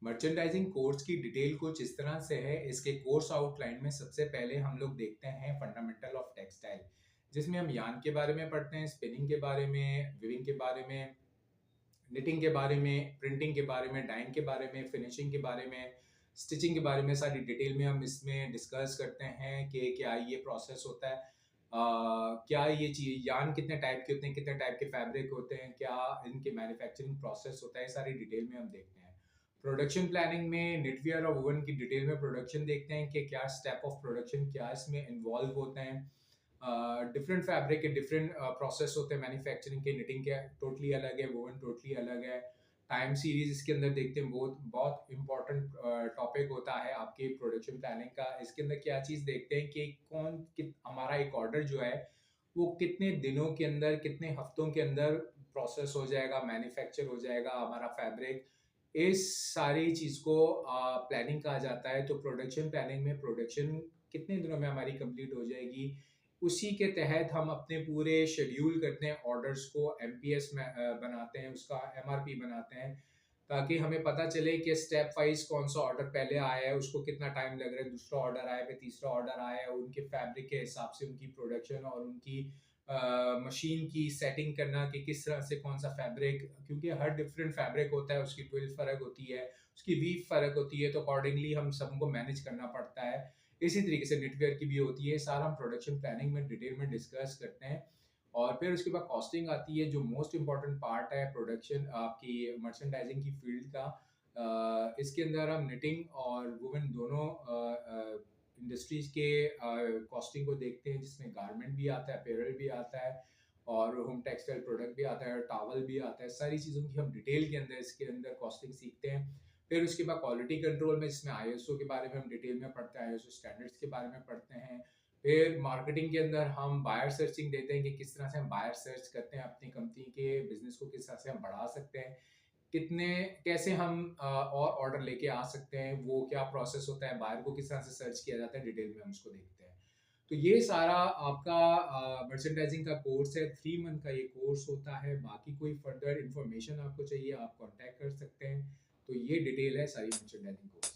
Merchandising course की detail कुछ इस तरह से है। इसके कोर्स आउटलाइन में सबसे पहले हम लोग देखते हैं फंडामेंटल ऑफ टेक्सटाइल, जिसमें हम यार्न के बारे में पढ़ते हैं, स्पिनिंग के बारे में, विविंग के बारे में, निटिंग के बारे में, प्रिंटिंग के बारे में, डाइंग के बारे में, फिनिशिंग के बारे में, स्टिचिंग के बारे में। सारी डिटेल में हम इसमें डिस्कस करते हैं कि क्या ये प्रोसेस होता है, क्या ये चीज यार्न कितने टाइप के होते हैं, कितने टाइप के फैब्रिक होते हैं, क्या इनके मैन्युफैक्चरिंग प्रोसेस होता है, सारी डिटेल में हम देखते हैं। प्रोडक्शन प्लानिंग में निटवियर और वुवन की डिटेल में प्रोडक्शन देखते हैं कि क्या स्टेप ऑफ प्रोडक्शन क्या इसमें इन्वॉल्व होते हैं। डिफरेंट फैब्रिक के डिफरेंट प्रोसेस होते हैं मैन्युफैक्चरिंग के। निटिंग के टोटली अलग है, वुवन टोटली अलग है। टाइम सीरीज इसके अंदर देखते हैं, बहुत बहुत इंपॉर्टेंट टॉपिक होता है आपके प्रोडक्शन प्लानिंग का। इसके अंदर क्या चीज़ देखते हैं कि हमारा एक ऑर्डर जो है वो कितने दिनों के अंदर, कितने हफ्तों के अंदर प्रोसेस हो जाएगा, मैन्युफैक्चर हो जाएगा हमारा फैब्रिक। इस सारी चीज़ को प्लानिंग कहा जाता है। तो प्रोडक्शन प्लानिंग में प्रोडक्शन कितने दिनों में हमारी कंप्लीट हो जाएगी, उसी के तहत हम अपने पूरे शेड्यूल करते हैं, ऑर्डर्स को एमपीएस में बनाते हैं, उसका एमआरपी बनाते हैं, ताकि हमें पता चले कि स्टेप वाइज कौन सा ऑर्डर पहले आया है, उसको कितना टाइम लग रहा है, दूसरा ऑर्डर आया, फिर तीसरा ऑर्डर आया है, उनके फैब्रिक के हिसाब से उनकी प्रोडक्शन और उनकी मशीन की सेटिंग करना कि किस तरह से कौन सा फैब्रिक, क्योंकि हर डिफरेंट फैब्रिक होता है, उसकी ट्विल फर्क होती है, उसकी वीव फर्क होती है, तो अकॉर्डिंगली हम सबको मैनेज करना पड़ता है। इसी तरीके से निटवेयर की भी होती है। सारा हम प्रोडक्शन प्लानिंग में डिटेल में डिस्कस करते हैं। और फिर उसके बाद कॉस्टिंग आती है, जो मोस्ट इम्पॉर्टेंट पार्ट है प्रोडक्शन आपकी मर्चेंडाइजिंग की फील्ड का। इसके अंदर हम निटिंग और वुवन दोनों इंडस्ट्रीज के कॉस्टिंग को देखते हैं, जिसमें गारमेंट भी आता है, अपैरल भी आता है, और होम टेक्सटाइल प्रोडक्ट भी आता है, टावल भी आता है। सारी चीज़ों की हम डिटेल के अंदर इसके अंदर कॉस्टिंग सीखते हैं। फिर उसके बाद क्वालिटी कंट्रोल में, जिसमें आईएसओ के बारे में हम डिटेल में पढ़ते हैं, आईएसओ स्टैंडर्ड्स के बारे में पढ़ते हैं। फिर मार्केटिंग के अंदर हम बायर सर्चिंग देते हैं कि किस तरह से हम बायर सर्च करते हैं, अपनी कंपनी के बिजनेस को किस तरह से हम बढ़ा सकते हैं, कितने कैसे हम और ऑर्डर लेके आ सकते हैं, वो क्या प्रोसेस होता है, बायर को किस तरह से सर्च किया जाता है, डिटेल में हम उसको देखते हैं। तो ये सारा आपका मर्चेंडाइजिंग का कोर्स है। 3 मंथ का ये कोर्स होता है। बाकी कोई फर्दर इंफॉर्मेशन आपको चाहिए, आप कांटेक्ट कर सकते हैं। तो ये डिटेल है सारी मर्चेंडाइजिंग कोर्स।